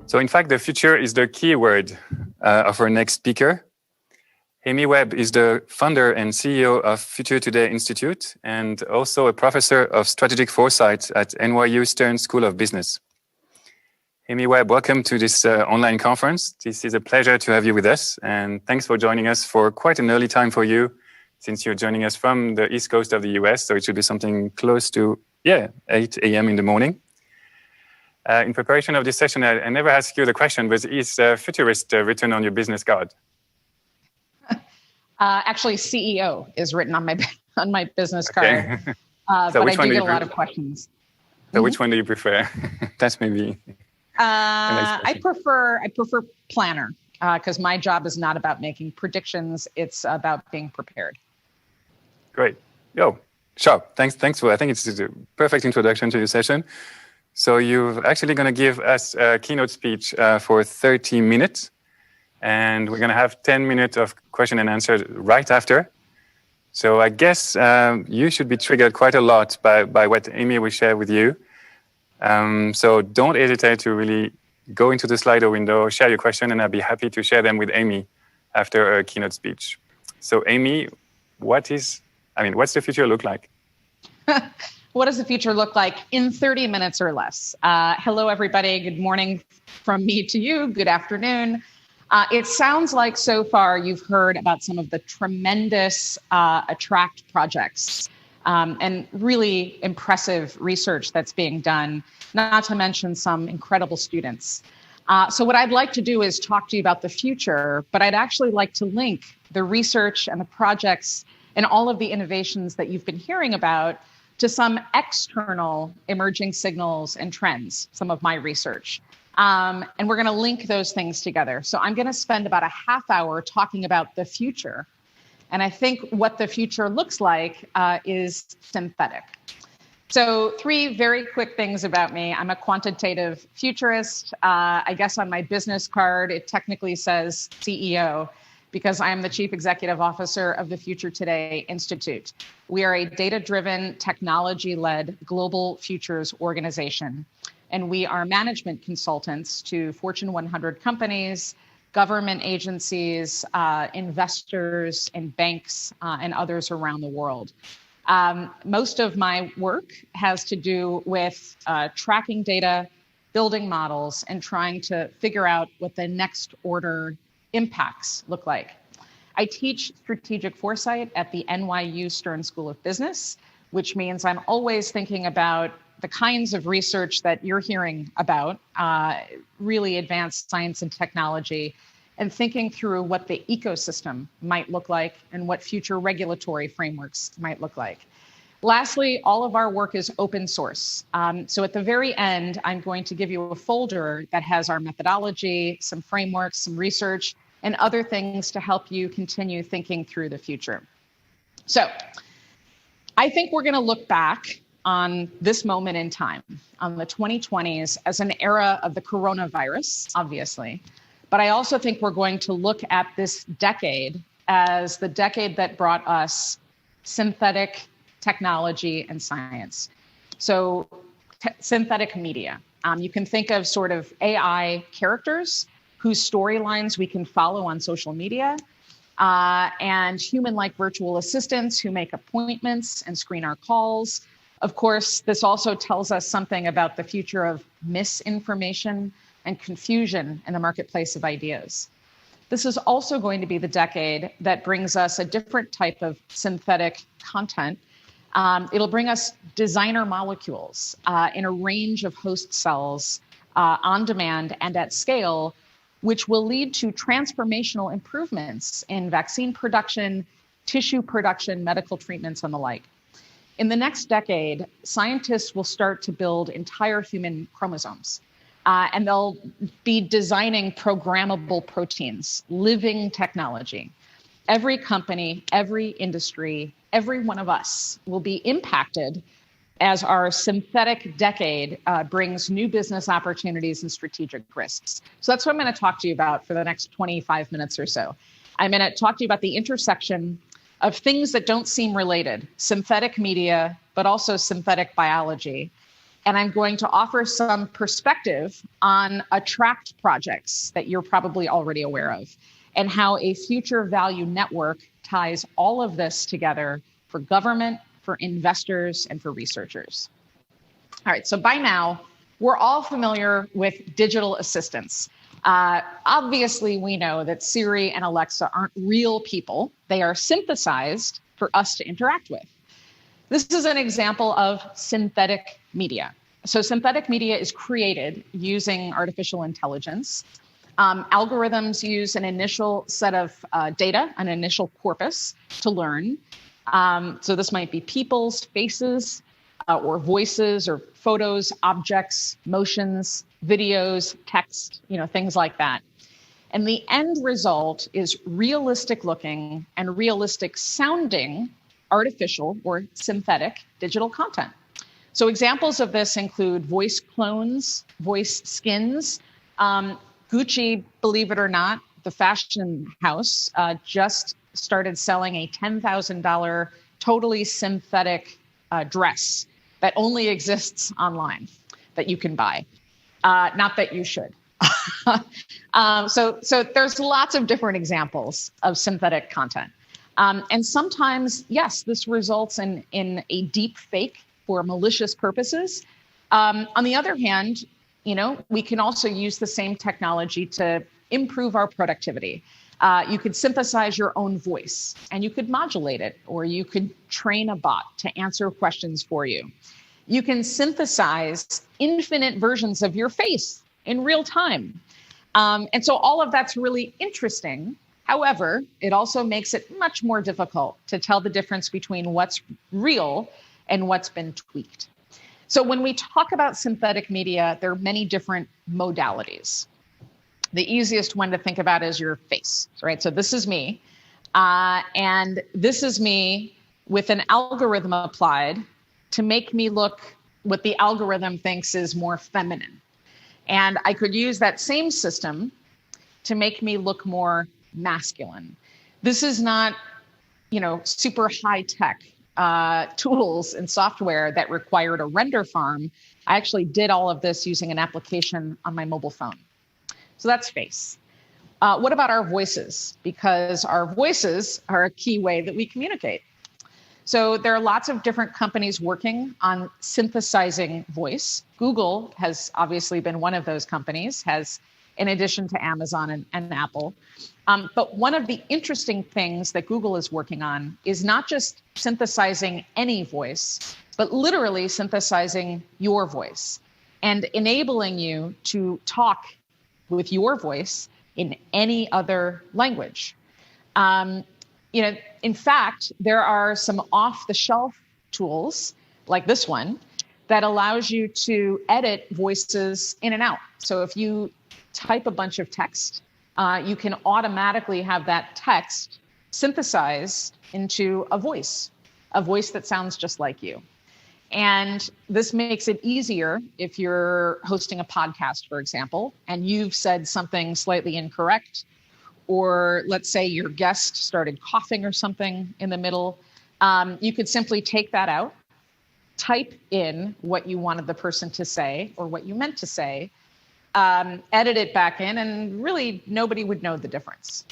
So in fact, the future is the key word of our next speaker. Amy Webb is the founder and CEO of Future Today Institute and also a professor of strategic foresight at NYU Stern School of Business. Amy Webb, welcome to this online conference. This is a pleasure to have you with us, and thanks for joining us for quite an early time for you, since you're joining us from the East Coast of the US, so it should be something close to, 8 a.m. in the morning. In preparation of this session, I never asked you the question, but is futurist written on your business card? Actually, CEO is written on my business card, so but I do get a lot of questions. So which one do you prefer? That's maybe. I prefer planner because my job is not about making predictions; it's about being prepared. Great. Sharp. Thanks for. I think it's a perfect introduction to your session. So you're actually going to give us a keynote speech for 30 minutes. And we're going to have 10 minutes of question and answer right after. So I guess you should be triggered quite a lot by what Amy will share with you. So don't hesitate to really go into the Slido window, share your question, and I'll be happy to share them with Amy after her keynote speech. So Amy, what's the future look like? What does the future look like in 30 minutes or less? Hello, everybody. Good morning from me to you. Good afternoon. It sounds like so far you've heard about some of the tremendous ATTRACT projects and really impressive research that's being done, not to mention some incredible students. So what I'd like to do is talk to you about the future, but I'd actually like to link the research and the projects and all of the innovations that you've been hearing about to some external emerging signals and trends, some of my research. And we're going to link those things together. So I'm going to spend about a half hour talking about the future. And I think what the future looks like is synthetic. So 3 very quick things about me. I'm a quantitative futurist. I guess on my business card, it technically says CEO because I am the Chief Executive Officer of the Future Today Institute. We are a data-driven, technology-led global futures organization. And we are management consultants to Fortune 100 companies, government agencies, investors, and banks, and others around the world. Most of my work has to do with tracking data, building models, and trying to figure out what the next order impacts look like. I teach strategic foresight at the NYU Stern School of Business, which means I'm always thinking about the kinds of research that you're hearing about, really advanced science and technology, and thinking through what the ecosystem might look like and what future regulatory frameworks might look like. Lastly, all of our work is open source. So at the very end, I'm going to give you a folder that has our methodology, some frameworks, some research, and other things to help you continue thinking through the future. So I think we're going to look back on this moment in time, on the 2020s, as an era of the coronavirus, obviously. But I also think we're going to look at this decade as the decade that brought us synthetic technology and science. So synthetic media. You can think of sort of AI characters whose storylines we can follow on social media, and human-like virtual assistants who make appointments and screen our calls. Of course, this also tells us something about the future of misinformation and confusion in the marketplace of ideas. This is also going to be the decade that brings us a different type of synthetic content. It'll bring us designer molecules in a range of host cells on demand and at scale, which will lead to transformational improvements in vaccine production, tissue production, medical treatments, and the like. In the next decade, scientists will start to build entire human chromosomes, and they'll be designing programmable proteins, living technology. Every company, every industry, every one of us will be impacted as our synthetic decade brings new business opportunities and strategic risks. So that's what I'm going to talk to you about for the next 25 minutes or so. I'm going to talk to you about the intersection of things that don't seem related, synthetic media, but also synthetic biology, and I'm going to offer some perspective on attract projects that you're probably already aware of, and how a future value network ties all of this together for government, for investors, and for researchers. All right, so by now, we're all familiar with digital assistants. Obviously, we know that Siri and Alexa aren't real people. They are synthesized for us to interact with. This is an example of synthetic media. So synthetic media is created using artificial intelligence. Algorithms use an initial set of data, an initial corpus to learn. So this might be people's faces or voices or photos, objects, motions, videos, text, things like that. And the end result is realistic looking and realistic sounding artificial or synthetic digital content. So examples of this include voice clones, voice skins. Gucci, believe it or not, the fashion house, just started selling a $10,000 totally synthetic dress that only exists online that you can buy. Not that you should. So there's lots of different examples of synthetic content. And sometimes, yes, this results in a deep fake for malicious purposes. On the other hand, we can also use the same technology to improve our productivity. You could synthesize your own voice and you could modulate it, or you could train a bot to answer questions for you. You can synthesize infinite versions of your face in real time. And so all of that's really interesting. However, it also makes it much more difficult to tell the difference between what's real and what's been tweaked. So when we talk about synthetic media, there are many different modalities. The easiest one to think about is your face, right? So this is me, and this is me with an algorithm applied to make me look what the algorithm thinks is more feminine. And I could use that same system to make me look more masculine. This is not, super high tech tools and software that required a render farm. I actually did all of this using an application on my mobile phone. So that's face. What about our voices? Because our voices are a key way that we communicate. So there are lots of different companies working on synthesizing voice. Google has obviously been one of those companies, in addition to Amazon and Apple. But one of the interesting things that Google is working on is not just synthesizing any voice, but literally synthesizing your voice and enabling you to talk with your voice in any other language. In fact, there are some off-the-shelf tools like this one that allows you to edit voices in and out. So if you type a bunch of text, you can automatically have that text synthesized into a voice that sounds just like you. And this makes it easier if you're hosting a podcast, for example, and you've said something slightly incorrect, or let's say your guest started coughing or something in the middle. You could simply take that out, type in what you wanted the person to say or what you meant to say, edit it back in, and really nobody would know the difference.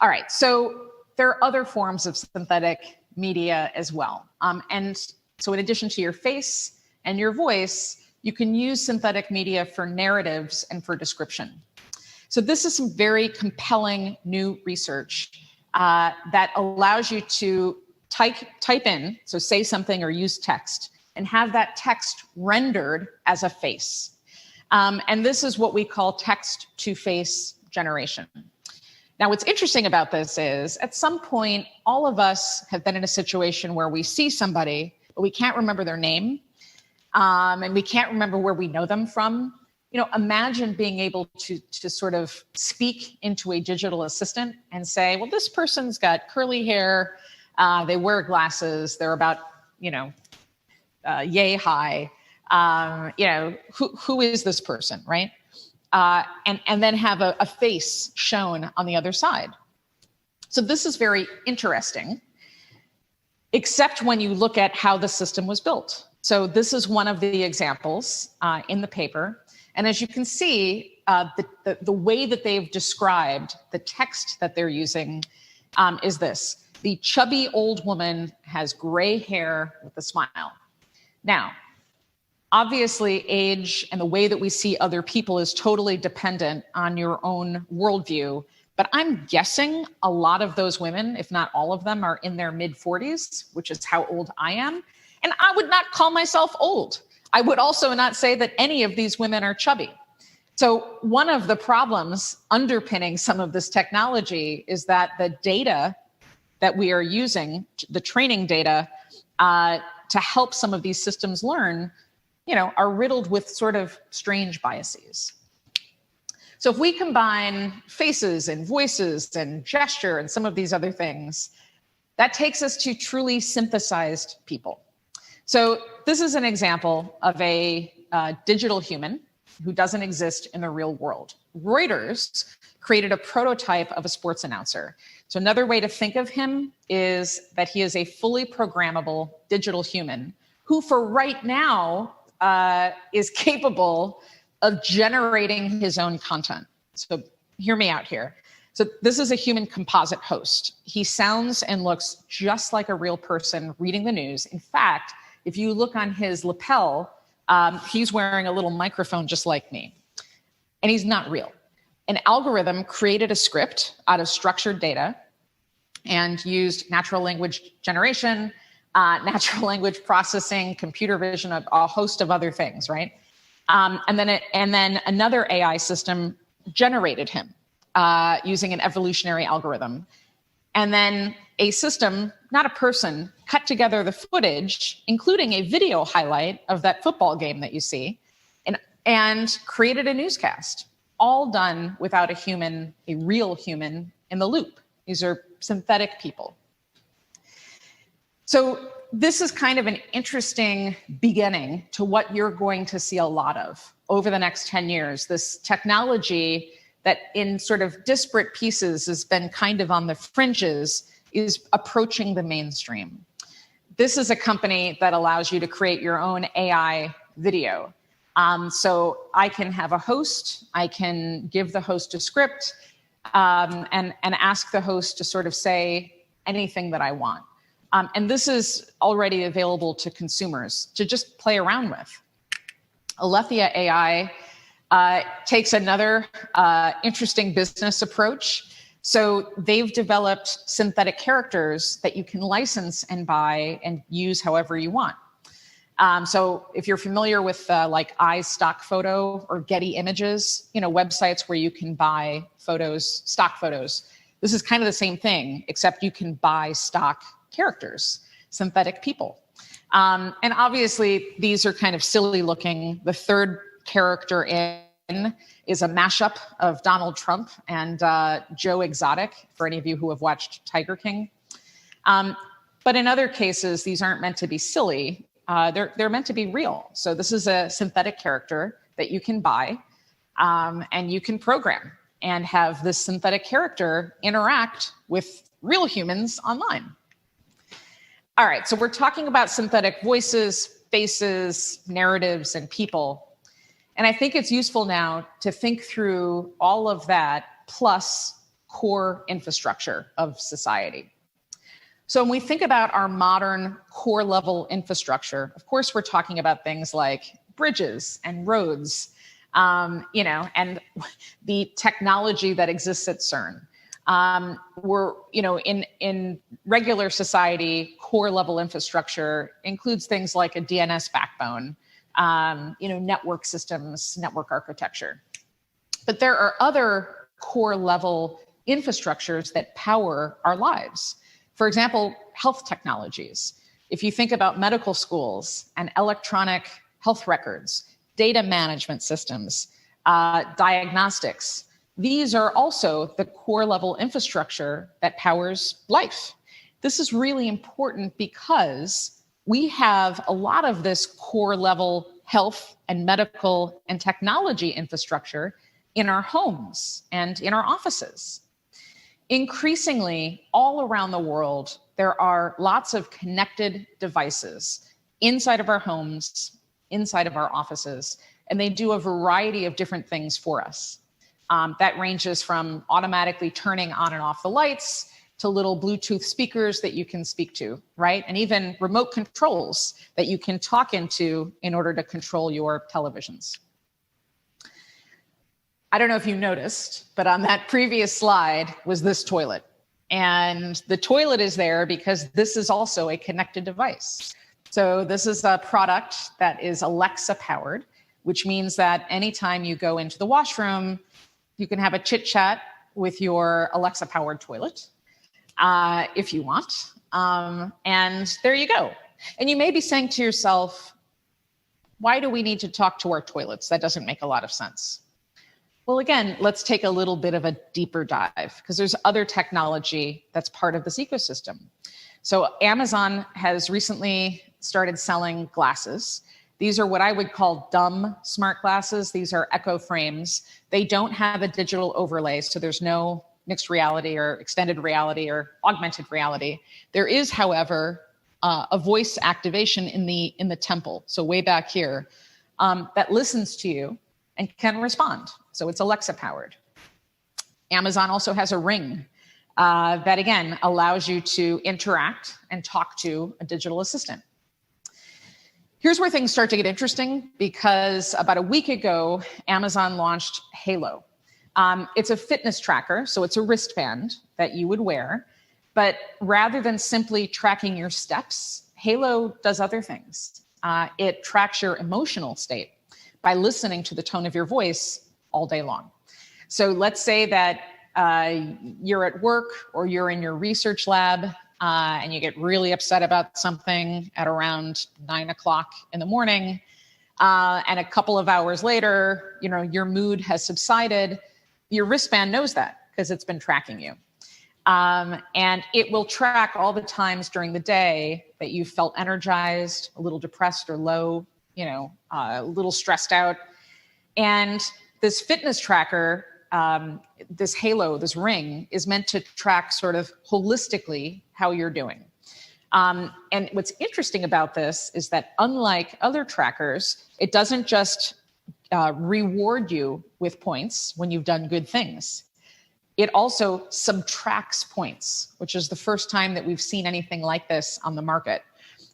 All right, so there are other forms of synthetic media as well. And so in addition to your face and your voice, you can use synthetic media for narratives and for description. So this is some very compelling new research that allows you to type in, so say something or use text, and have that text rendered as a face. And this is what we call text-to-face generation. Now, what's interesting about this is at some point, all of us have been in a situation where we see somebody, but we can't remember their name, and we can't remember where we know them from. Imagine being able to sort of speak into a digital assistant and say, well, this person's got curly hair, they wear glasses, they're about, yay high. Who is this person, right? And then have a face shown on the other side. So this is very interesting, except when you look at how the system was built. So this is one of the examples in the paper. And as you can see, the way that they've described the text that they're using is this. The chubby old woman has gray hair with a smile. Now, obviously, age and the way that we see other people is totally dependent on your own worldview. But I'm guessing a lot of those women, if not all of them, are in their mid-40s, which is how old I am. And I would not call myself old. I would also not say that any of these women are chubby. So one of the problems underpinning some of this technology is that the data that we are using, the training data, to help some of these systems learn, are riddled with sort of strange biases. So if we combine faces and voices and gesture and some of these other things, that takes us to truly synthesized people. So this is an example of a digital human who doesn't exist in the real world. Reuters created a prototype of a sports announcer. So another way to think of him is that he is a fully programmable digital human who for right now is capable of generating his own content. So hear me out here. So this is a human composite host. He sounds and looks just like a real person reading the news. In fact, if you look on his lapel, he's wearing a little microphone just like me. And he's not real. An algorithm created a script out of structured data and used natural language generation, natural language processing, computer vision, a host of other things, right? And then another AI system generated him using an evolutionary algorithm. And then a system, not a person, cut together the footage, including a video highlight of that football game that you see, and created a newscast, all done without a real human in the loop. These are synthetic people. So this is kind of an interesting beginning to what you're going to see a lot of over the next 10 years. This technology that in sort of disparate pieces has been kind of on the fringes is approaching the mainstream. This is a company that allows you to create your own AI video. So I can have a host, I can give the host a script, and ask the host to sort of say anything that I want. And this is already available to consumers to just play around with. Aletheia AI takes another interesting business approach. So they've developed synthetic characters that you can license and buy and use however you want. So if you're familiar with like iStock Photo or Getty Images, websites where you can buy photos, stock photos, this is kind of the same thing, except you can buy stock characters, synthetic people. And obviously these are kind of silly looking. The third character in is a mashup of Donald Trump and Joe Exotic, for any of you who have watched Tiger King. But in other cases, these aren't meant to be silly. They're meant to be real. So this is a synthetic character that you can buy and you can program and have this synthetic character interact with real humans online. All right, so we're talking about synthetic voices, faces, narratives, and people. And I think it's useful now to think through all of that plus core infrastructure of society. So when we think about our modern core level infrastructure, of course, we're talking about things like bridges and roads, and the technology that exists at CERN. We're, in regular society, core level infrastructure includes things like a DNS backbone, network systems, network architecture. But there are other core level infrastructures that power our lives. For example, health technologies. If you think about medical schools and electronic health records, data management systems, diagnostics, these are also the core level infrastructure that powers life. This is really important because we have a lot of this core level health and medical and technology infrastructure in our homes and in our offices. Increasingly, all around the world, there are lots of connected devices, inside of our homes, inside of our offices, and they do a variety of different things for us. That ranges from automatically turning on and off the lights to little Bluetooth speakers that you can speak to, right? And even remote controls that you can talk into in order to control your televisions. I don't know if you noticed, but on that previous slide was this toilet. And the toilet is there because this is also a connected device. So this is a product that is Alexa powered, which means that anytime you go into the washroom, you can have a chit chat with your Alexa powered toilet if you want. And there you go. And you may be saying to yourself, why do we need to talk to our toilets? That doesn't make a lot of sense. Well, again, let's take a little bit of a deeper dive because there's other technology that's part of this ecosystem. So Amazon has recently started selling glasses. These are what I would call dumb smart glasses. These are Echo frames. They don't have a digital overlay, so there's no mixed reality or extended reality or augmented reality. There is, however, a voice activation in the temple, so way back here, that listens to you and can respond. So it's Alexa powered. Amazon also has a Ring that, again, allows you to interact and talk to a digital assistant. Here's where things start to get interesting because about a week ago, Amazon launched Halo. It's a fitness tracker, so it's a wristband that you would wear. But rather than simply tracking your steps, Halo does other things. It tracks your emotional state by listening to the tone of your voice all day long. So let's say that you're at work or you're in your research lab and you get really upset about something at around 9 o'clock in the morning. And a couple of hours later, your mood has subsided. Your wristband knows that because it's been tracking you. And it will track all the times during the day that you felt energized, a little depressed or low, a little stressed out. And this fitness tracker, this Halo, this Ring, is meant to track sort of holistically how you're doing. And what's interesting about this is that unlike other trackers, it doesn't just reward you with points when you've done good things. It also subtracts points, which is the first time that we've seen anything like this on the market.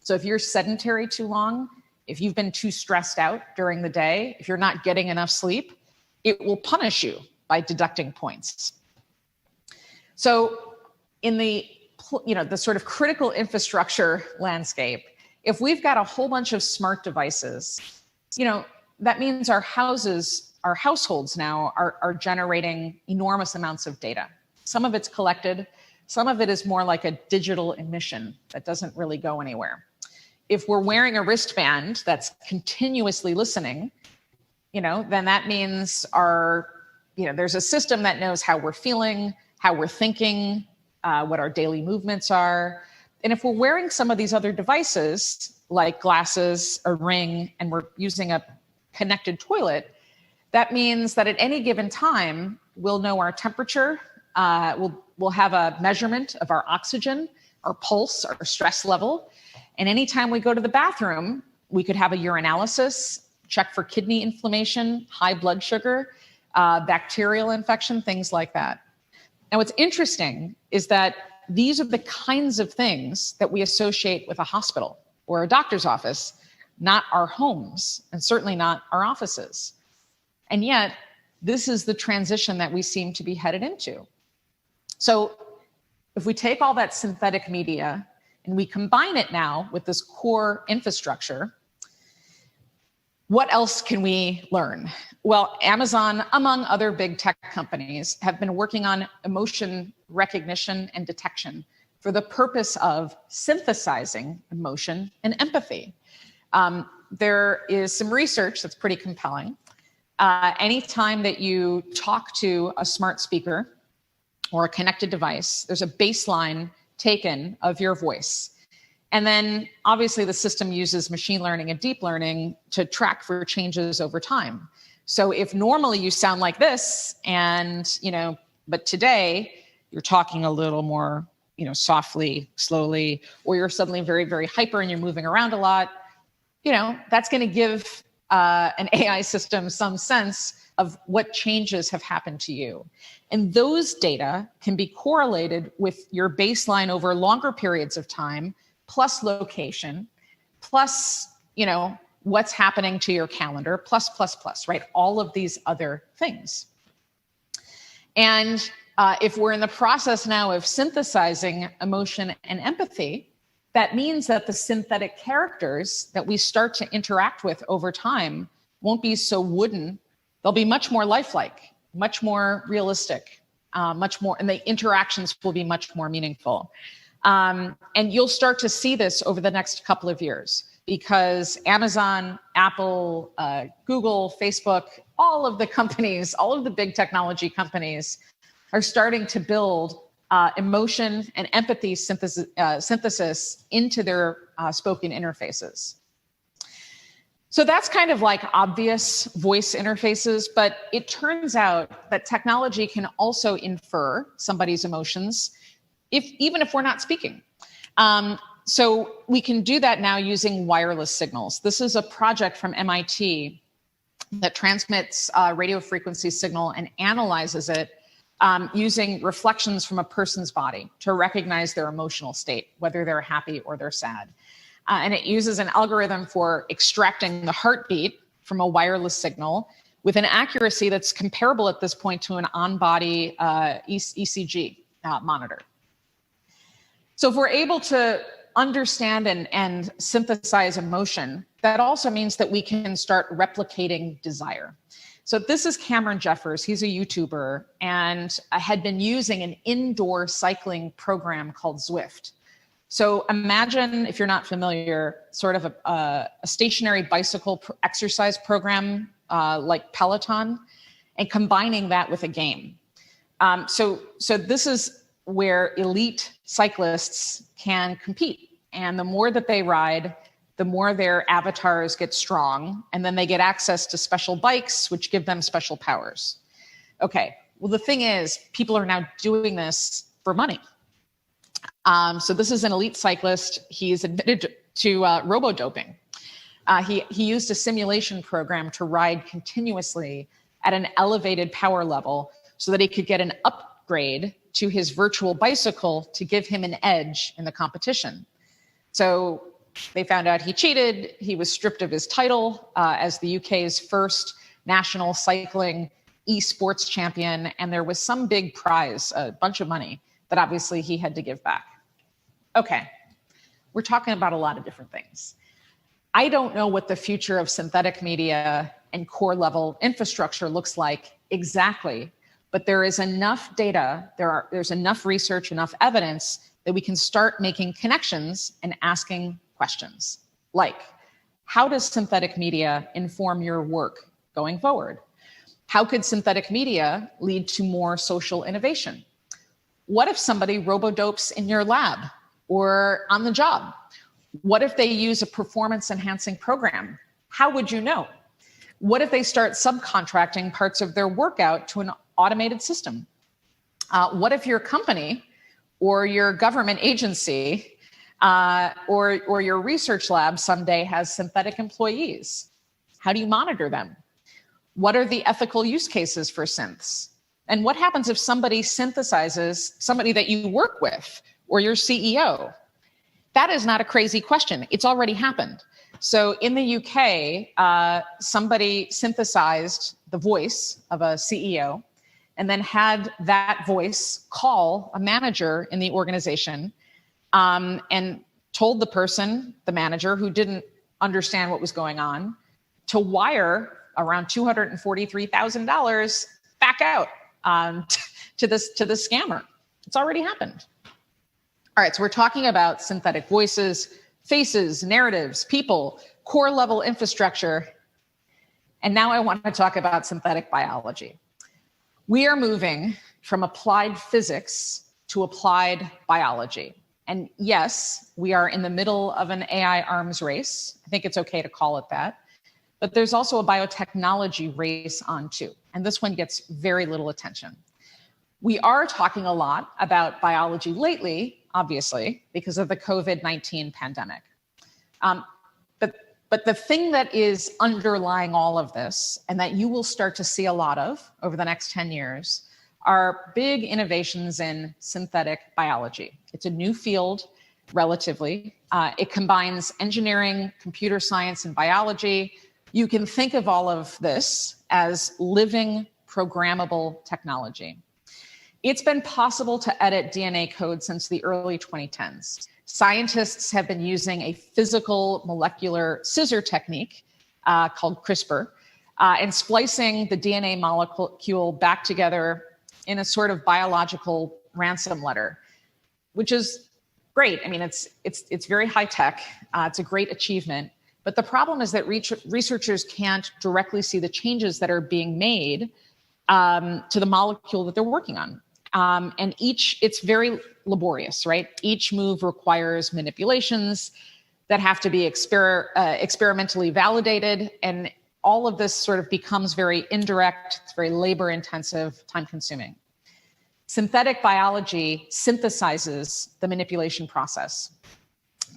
So if you're sedentary too long, if you've been too stressed out during the day, if you're not getting enough sleep, it will punish you by deducting points. So in the sort of critical infrastructure landscape, if we've got a whole bunch of smart devices, that means our households now are generating enormous amounts of data. Some of it's collected, some of it is more like a digital emission that doesn't really go anywhere. If we're wearing a wristband that's continuously listening, then that means there's a system that knows how we're feeling, how we're thinking, what our daily movements are. And if we're wearing some of these other devices, like glasses, a Ring, and we're using a connected toilet, that means that at any given time, we'll know our temperature, we'll have a measurement of our oxygen, our pulse, our stress level. And anytime we go to the bathroom, we could have a urinalysis, check for kidney inflammation, high blood sugar, bacterial infection, things like that. Now, what's interesting is that these are the kinds of things that we associate with a hospital or a doctor's office, not our homes, and certainly not our offices. And yet, this is the transition that we seem to be headed into. So if we take all that synthetic media and we combine it now with this core infrastructure, what else can we learn? Well, Amazon, among other big tech companies, have been working on emotion recognition and detection for the purpose of synthesizing emotion and empathy. There is some research that's pretty compelling. Anytime that you talk to a smart speaker or a connected device, there's a baseline taken of your voice. And then obviously the system uses machine learning and deep learning to track for changes over time. So if normally you sound like this and, but today you're talking a little more, softly, slowly, or you're suddenly very, very hyper and you're moving around a lot, that's going to give an AI system some sense of what changes have happened to you. And those data can be correlated with your baseline over longer periods of time, plus location, plus, what's happening to your calendar, plus, right? All of these other things. And if we're in the process now of synthesizing emotion and empathy, that means that the synthetic characters that we start to interact with over time won't be so wooden. They'll be much more lifelike, much more realistic, much more, and the interactions will be much more meaningful. And you'll start to see this over the next couple of years because Amazon, Apple, Google, Facebook, all of the companies, all of the big technology companies are starting to build emotion and empathy synthesis into their spoken interfaces. So that's kind of like obvious voice interfaces, but it turns out that technology can also infer somebody's emotions, even if we're not speaking. So we can do that now using wireless signals. This is a project from MIT that transmits radio frequency signal and analyzes it using reflections from a person's body to recognize their emotional state, whether they're happy or they're sad. And it uses an algorithm for extracting the heartbeat from a wireless signal with an accuracy that's comparable at this point to an on-body ECG monitor. So if we're able to understand and synthesize emotion, that also means that we can start replicating desire. So this is Cameron Jeffers. He's a YouTuber and had been using an indoor cycling program called Zwift. So imagine, if you're not familiar, sort of a stationary bicycle exercise program like Peloton, and combining that with a game. So this is where elite cyclists can compete. And the more that they ride, the more their avatars get strong, and then they get access to special bikes, which give them special powers. Okay, well, the thing is, people are now doing this for money. So this is an elite cyclist. He's admitted to robo-doping. He used a simulation program to ride continuously at an elevated power level so that he could get an upgrade to his virtual bicycle to give him an edge in the competition. So they found out he cheated. He was stripped of his title as the UK's first national cycling esports champion. And there was some big prize, a bunch of money, that obviously he had to give back. Okay, we're talking about a lot of different things. I don't know what the future of synthetic media and core level infrastructure looks like exactly, but there is enough data, there's enough research, enough evidence that we can start making connections and asking questions like, how does synthetic media inform your work going forward? How could synthetic media lead to more social innovation? What if somebody robo-dopes in your lab or on the job? What if they use a performance enhancing program? How would you know? What if they start subcontracting parts of their workout to an automated system? What if your company or your government agency or your research lab someday has synthetic employees? How do you monitor them? What are the ethical use cases for synths? And what happens if somebody synthesizes somebody that you work with or your CEO? That is not a crazy question. It's already happened. So in the UK, somebody synthesized the voice of a CEO and then had that voice call a manager in the organization and told the person, the manager who didn't understand what was going on, to wire around $243,000 back out to the scammer. It's already happened. All right, so we're talking about synthetic voices, faces, narratives, people, core level infrastructure. And now I want to talk about synthetic biology. We are moving from applied physics to applied biology. And yes, we are in the middle of an AI arms race. I think it's okay to call it that. But there's also a biotechnology race on too. And this one gets very little attention. We are talking a lot about biology lately, obviously, because of the COVID-19 pandemic. But But the thing that is underlying all of this, and that you will start to see a lot of over the next 10 years, are big innovations in synthetic biology. It's a new field, relatively. It combines engineering, computer science, and biology. You can think of all of this as living, programmable technology. It's been possible to edit DNA code since the early 2010s. Scientists have been using a physical molecular scissor technique called CRISPR and splicing the DNA molecule back together in a sort of biological ransom letter, which is great. I mean, it's very high tech. It's a great achievement. But the problem is that researchers can't directly see the changes that are being made to the molecule that they're working on. And it's very laborious, right? Each move requires manipulations that have to be experimentally validated. And all of this sort of becomes very indirect, it's very labor intensive, time consuming. Synthetic biology synthesizes the manipulation process.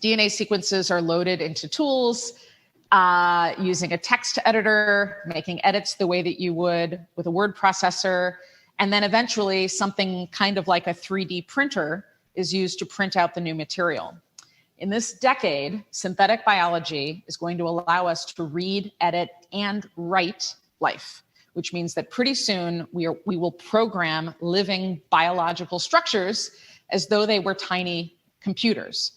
DNA sequences are loaded into tools using a text editor, making edits the way that you would with a word processor. And then eventually something kind of like a 3D printer is used to print out the new material. In this decade, synthetic biology is going to allow us to read, edit, and write life, which means that pretty soon we will program living biological structures as though they were tiny computers.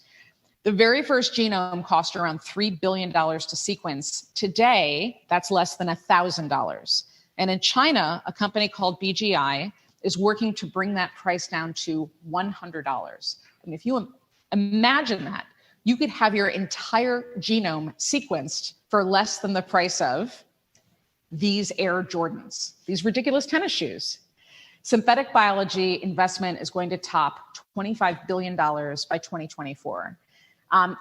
The very first genome cost around $3 billion to sequence. Today, that's less than $1,000. And in China, a company called BGI is working to bring that price down to $100. And if you imagine that, you could have your entire genome sequenced for less than the price of these Air Jordans, these ridiculous tennis shoes. Synthetic biology investment is going to top $25 billion by 2024.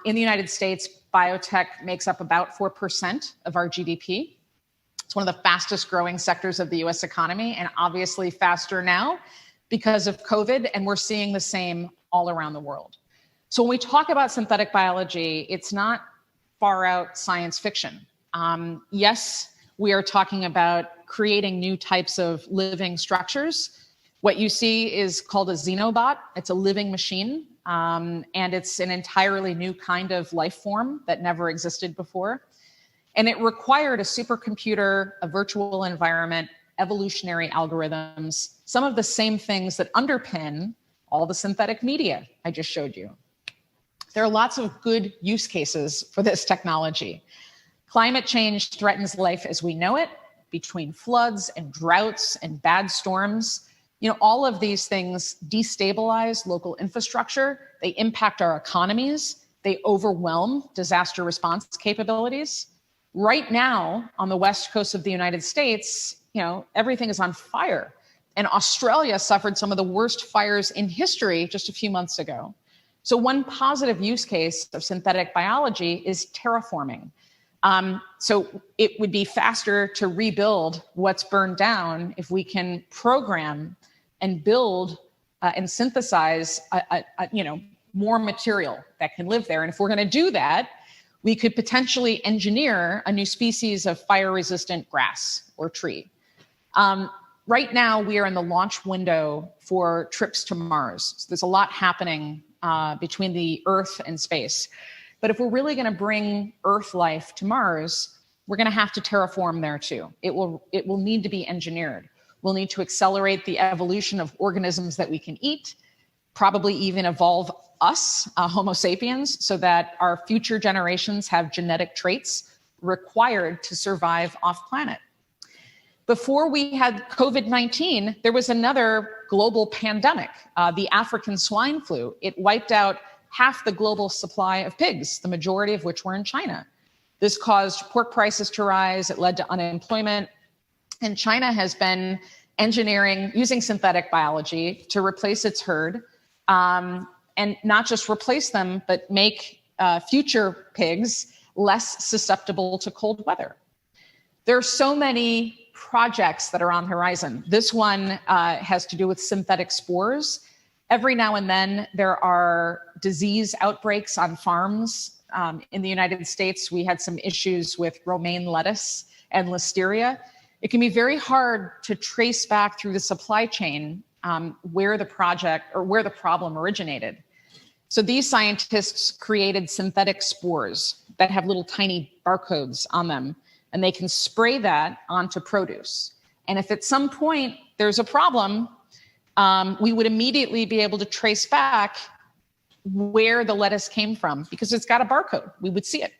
In the United States, biotech makes up about 4% of our GDP. It's one of the fastest growing sectors of the US economy, and obviously faster now because of COVID, and we're seeing the same all around the world. So when we talk about synthetic biology, it's not far out science fiction. Yes, we are talking about creating new types of living structures. What you see is called a xenobot. It's a living machine, and it's an entirely new kind of life form that never existed before. And it required a supercomputer, a virtual environment, evolutionary algorithms, some of the same things that underpin all the synthetic media I just showed you. There are lots of good use cases for this technology. Climate change threatens life as we know it, between floods and droughts and bad storms. You know, all of these things destabilize local infrastructure. They impact our economies. They overwhelm disaster response capabilities. Right now, on the west coast of the United States, everything is on fire. And Australia suffered some of the worst fires in history just a few months ago. So one positive use case of synthetic biology is terraforming. So it would be faster to rebuild what's burned down if we can program and build and synthesize more material that can live there. And if we're going to do that, we could potentially engineer a new species of fire-resistant grass or tree. Right now, we are in the launch window for trips to Mars. So there's a lot happening between the Earth and space. But if we're really going to bring Earth life to Mars, we're going to have to terraform there too. It will need to be engineered. We'll need to accelerate the evolution of organisms that we can eat, probably even evolve us, Homo sapiens, so that our future generations have genetic traits required to survive off planet. Before we had COVID-19, there was another global pandemic, the African swine flu. It wiped out half the global supply of pigs, the majority of which were in China. This caused pork prices to rise. It led to unemployment. And China has been engineering, using synthetic biology to replace its herd, and not just replace them, but make future pigs less susceptible to cold weather. There are so many projects that are on the horizon. This one has to do with synthetic spores. Every now and then, there are disease outbreaks on farms In the United States, we had some issues with romaine lettuce and listeria. It can be very hard to trace back through the supply chain where the problem originated. So these scientists created synthetic spores that have little tiny barcodes on them, and they can spray that onto produce. And if at some point there's a problem, we would immediately be able to trace back where the lettuce came from because it's got a barcode. We would see it.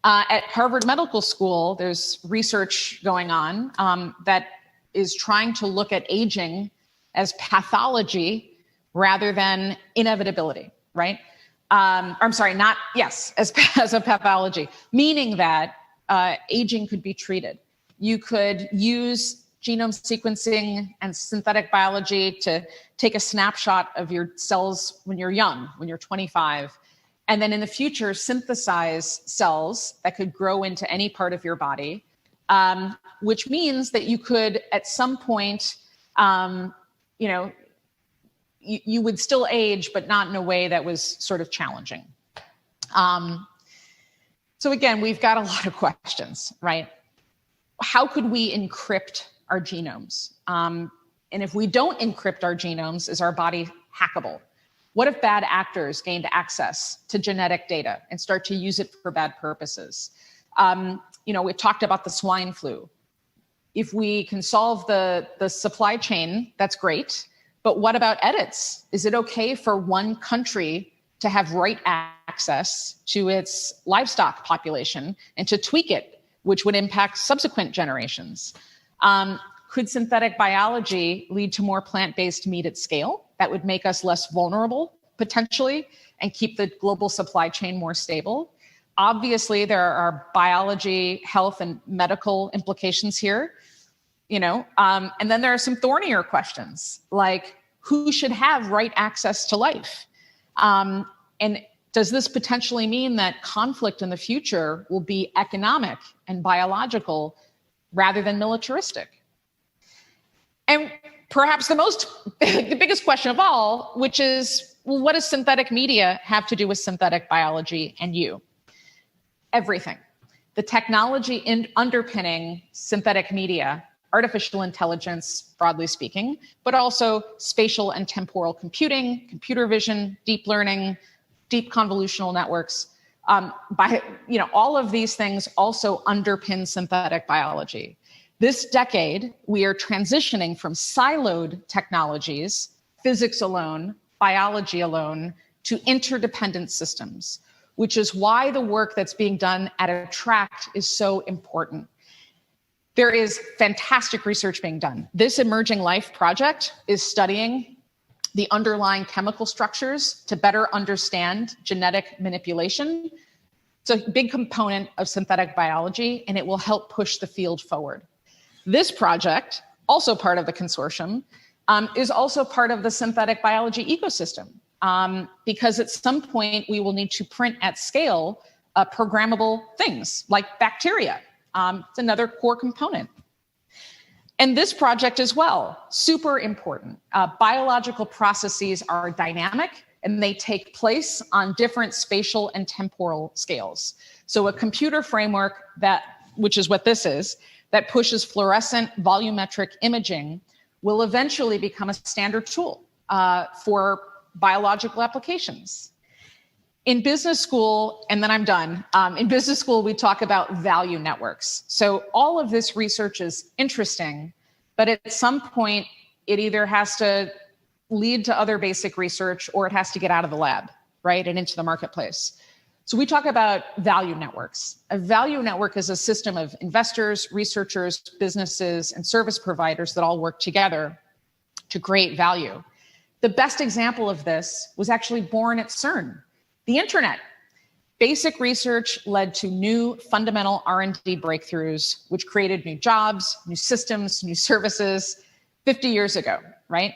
At Harvard Medical School, there's research going on that is trying to look at aging as pathology rather than inevitability, right? As a pathology, meaning that aging could be treated. You could use genome sequencing and synthetic biology to take a snapshot of your cells when you're young, when you're 25, and then in the future synthesize cells that could grow into any part of your body, which means that you could at some point, you would still age, but not in a way that was sort of challenging. So again, we've got a lot of questions, right? How could we encrypt our genomes? And if we don't encrypt our genomes, is our body hackable? What if bad actors gained access to genetic data and start to use it for bad purposes? We talked about the swine flu. If we can solve the supply chain, that's great. But what about edits? Is it okay for one country to have right access to its livestock population and to tweak it, which would impact subsequent generations? Could synthetic biology lead to more plant-based meat at scale that would make us less vulnerable potentially and keep the global supply chain more stable? Obviously, there are biology, health, and medical implications here, and then there are some thornier questions like who should have right access to life? And does this potentially mean that conflict in the future will be economic and biological rather than militaristic? And perhaps the biggest question of all, which is, well, what does synthetic media have to do with synthetic biology and you? Everything. The technology underpinning synthetic media, artificial intelligence, broadly speaking, but also spatial and temporal computing, computer vision, deep learning, deep convolutional networks. All of these things also underpin synthetic biology. This decade, we are transitioning from siloed technologies, physics alone, biology alone, to interdependent systems, which is why the work that's being done at Attract is so important. There is fantastic research being done. This Emerging Life project is studying the underlying chemical structures to better understand genetic manipulation. It's a big component of synthetic biology, and it will help push the field forward. This project, also part of the consortium, is also part of the synthetic biology ecosystem, because at some point we will need to print at scale programmable things like bacteria. It's another core component. And this project as well, super important. Biological processes are dynamic and they take place on different spatial and temporal scales. So a computer framework which is what this is, that pushes fluorescent volumetric imaging will eventually become a standard tool for biological applications. In business school, and then I'm done, in business school, we talk about value networks. So all of this research is interesting, but at some point, it either has to lead to other basic research or it has to get out of the lab, right, and into the marketplace. So we talk about value networks. A value network is a system of investors, researchers, businesses, and service providers that all work together to create value. The best example of this was actually born at CERN. The internet. Basic research led to new fundamental R&D breakthroughs, which created new jobs, new systems, new services 50 years ago, right?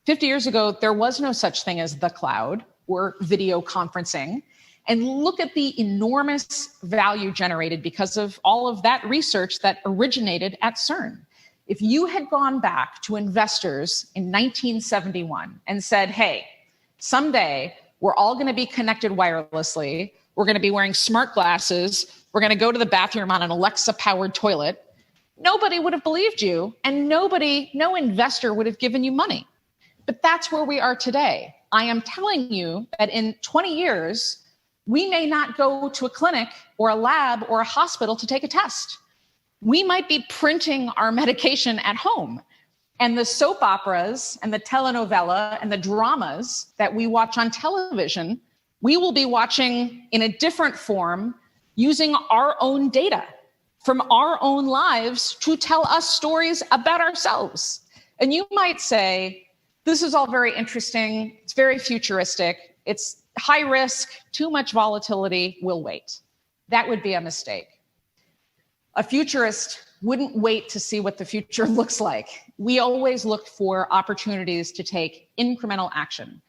50 years ago, there was no such thing as the cloud or video conferencing. And look at the enormous value generated because of all of that research that originated at CERN. If you had gone back to investors in 1971 and said, hey, someday We're all going to be connected wirelessly. We're going to be wearing smart glasses. We're going to go to the bathroom on an Alexa-powered toilet. Nobody would have believed you, and no investor would have given you money. But that's where we are today. I am telling you that in 20 years, we may not go to a clinic or a lab or a hospital to take a test. We might be printing our medication at home. And the soap operas and the telenovela and the dramas that we watch on television, we will be watching in a different form using our own data from our own lives to tell us stories about ourselves. And you might say, this is all very interesting. It's very futuristic. It's high risk, too much volatility. We'll wait. That would be a mistake. A futurist wouldn't wait to see what the future looks like. We always look for opportunities to take incremental action.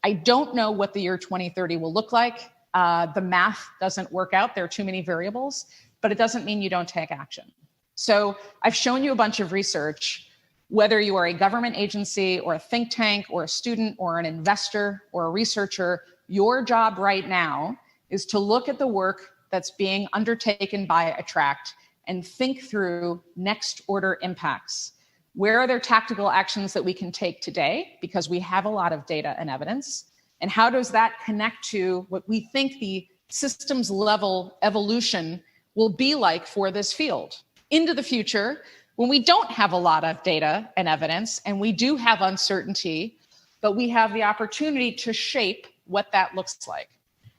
I don't know what the year 2030 will look like. The math doesn't work out. There are too many variables, but it doesn't mean you don't take action. So I've shown you a bunch of research. Whether you are a government agency or a think tank or a student or an investor or a researcher, your job right now is to look at the work that's being undertaken by Attract and think through next order impacts. Where are there tactical actions that we can take today because we have a lot of data and evidence? And how does that connect to what we think the systems level evolution will be like for this field into the future, when we don't have a lot of data and evidence and we do have uncertainty, but we have the opportunity to shape what that looks like?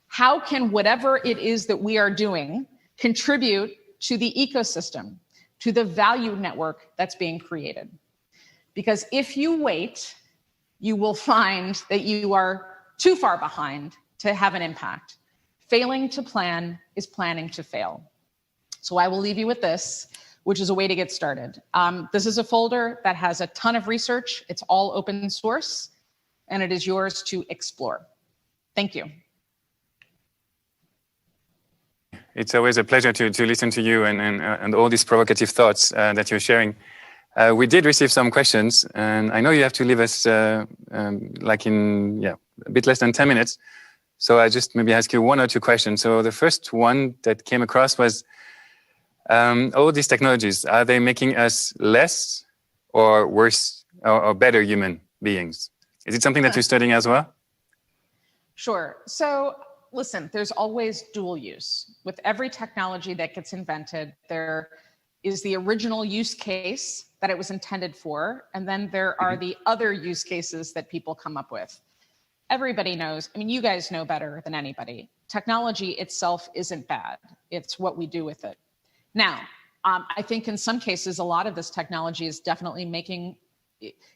How can whatever it is that we are doing contribute to the ecosystem, to the value network that's being created? Because if you wait, you will find that you are too far behind to have an impact. Failing to plan is planning to fail. So I will leave you with this, which is a way to get started. This is a folder that has a ton of research. It's all open source, and it is yours to explore. Thank you. It's always a pleasure to listen to you and all these provocative thoughts that you're sharing. We did receive some questions, and I know you have to leave us like in a bit less than 10 minutes. So I just maybe ask you one or two questions. So the first one that came across was, all these technologies, are they making us less or worse or better human beings? Is it something that you're studying as well? Sure. So listen, there's always dual use. With every technology that gets invented, there is the original use case that it was intended for, and then there are the other use cases that people come up with. Everybody knows, I mean, you guys know better than anybody. Technology itself isn't bad. It's what we do with it. Now, I think in some cases, a lot of this technology is definitely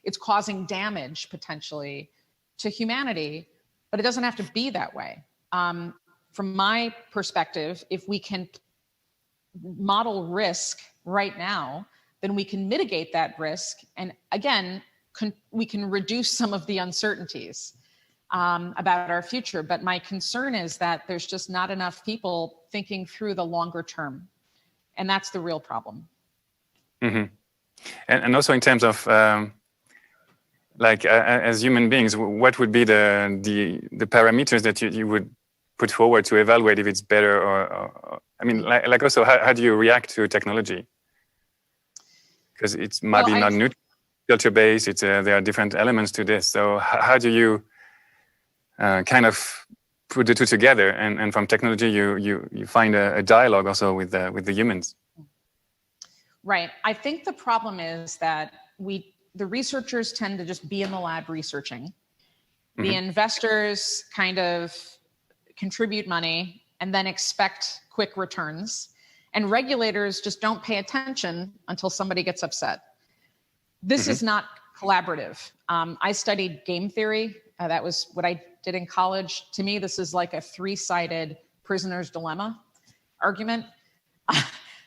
it's causing damage potentially to humanity, but it doesn't have to be that way. From my perspective, if we can model risk right now, then we can mitigate that risk. And again, we can reduce some of the uncertainties about our future. But my concern is that there's just not enough people thinking through the longer term. And that's the real problem. Mm-hmm. And also in terms of as human beings, what would be the parameters that you would put forward to evaluate if it's better or I mean, like also how do you react to technology? Because it's maybe not neutral, filter based. There are different elements to this. So how do you kind of put the two together, and from technology you find a dialogue also with the humans? Right. I think the problem is that the researchers tend to just be in the lab researching. The investors kind of contribute money and then expect quick returns. And regulators just don't pay attention until somebody gets upset. This is not collaborative. I studied game theory. That was what I did in college. To me, this is like a three-sided prisoner's dilemma argument.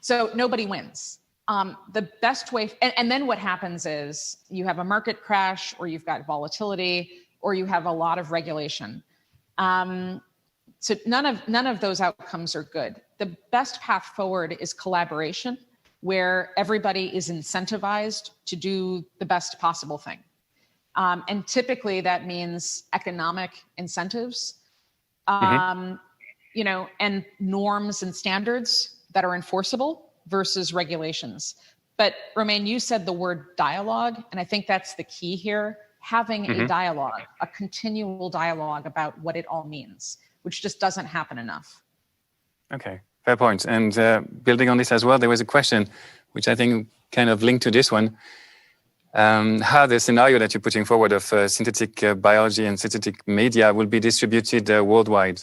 So nobody wins. The best way, and then what happens is you have a market crash, or you've got volatility, or you have a lot of regulation. So none of those outcomes are good. The best path forward is collaboration, where everybody is incentivized to do the best possible thing. And typically that means economic incentives. and norms and standards that are enforceable versus regulations. But Romain, you said the word dialogue, and I think that's the key here. Having a dialogue, a continual dialogue about what it all means, which just doesn't happen enough. Okay, fair point. And building on this as well, there was a question which I think kind of linked to this one. How the scenario that you're putting forward of synthetic biology and synthetic media will be distributed worldwide.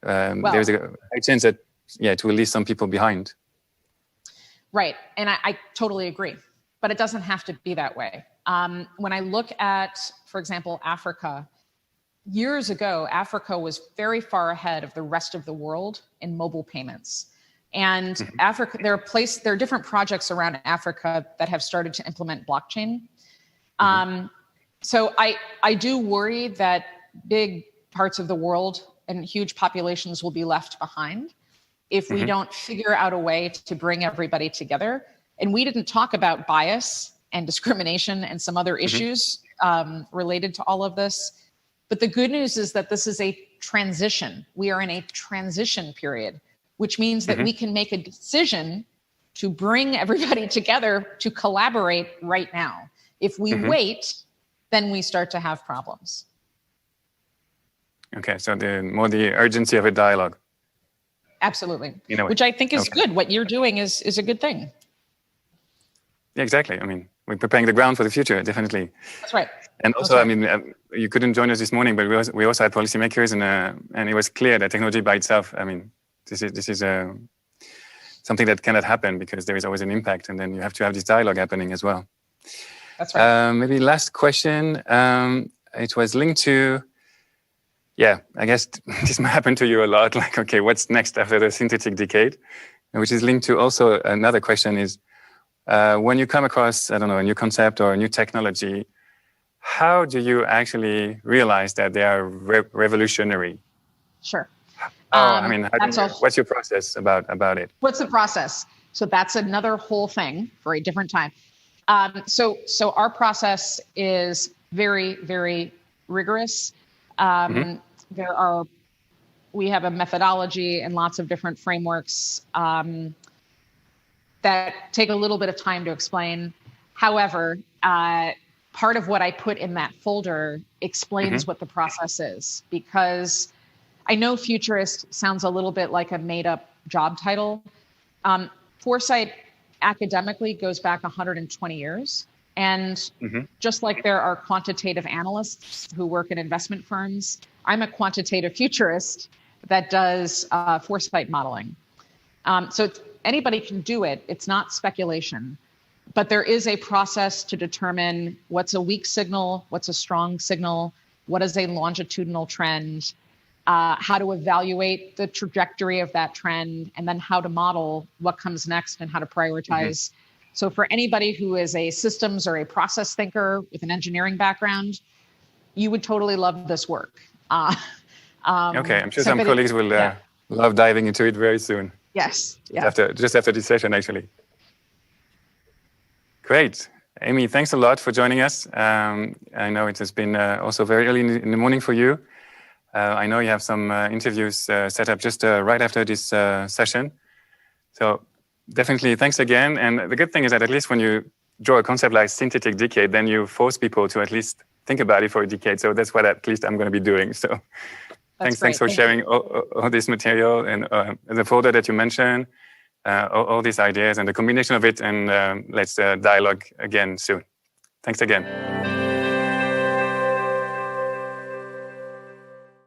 There's a high chance that, it will leave some people behind. Right, and I totally agree. But it doesn't have to be that way. When I look at, for example, Africa, years ago, Africa was very far ahead of the rest of the world in mobile payments. And Africa, there are different projects around Africa that have started to implement blockchain. So I do worry that big parts of the world and huge populations will be left behind if we don't figure out a way to bring everybody together. And we didn't talk about bias and discrimination and some other issues related to all of this. But the good news is that this is a transition. We are in a transition period, which means that we can make a decision to bring everybody together to collaborate right now. If we wait, then we start to have problems. Okay, so the urgency of a dialogue. Absolutely, which I think is good. What you're doing is a good thing. Yeah, exactly. I mean, we're preparing the ground for the future, definitely. That's right. And also, I mean, you couldn't join us this morning, but we also had policymakers, and it was clear that technology by itself, I mean, this is something that cannot happen because there is always an impact, and then you have to have this dialogue happening as well. That's right. Maybe last question. It was linked to, I guess this might happen to you a lot. Like, okay, what's next after the synthetic decade? Which is linked to also another question is, when you come across, I don't know, a new concept or a new technology, how do you actually realize that they are revolutionary? Sure. I mean, what's your process about it? What's the process? So that's another whole thing for a different time. So our process is very, very rigorous. We have a methodology and lots of different frameworks that take a little bit of time to explain. However, part of what I put in that folder explains what the process is, because I know futurist sounds a little bit like a made up job title. Foresight academically goes back 120 years. And just like there are quantitative analysts who work in investment firms, I'm a quantitative futurist that does foresight modeling. So anybody can do it. It's not speculation. But there is a process to determine what's a weak signal, what's a strong signal, what is a longitudinal trend, how to evaluate the trajectory of that trend, and then how to model what comes next and how to prioritize. So for anybody who is a systems or a process thinker with an engineering background, you would totally love this work. Okay, I'm sure some colleagues will love diving into it very soon. Yes. Just after this session, actually. Great. Amy, thanks a lot for joining us. I know it has been also very early in the morning for you. I know you have some interviews set up just right after this session. So definitely thanks again. And the good thing is that at least when you draw a concept like synthetic decade, then you force people to at least think about it for a decade. So that's what at least I'm going to be doing. So thanks for sharing all this material and the folder that you mentioned, all these ideas and the combination of it. And let's dialogue again soon. Thanks again.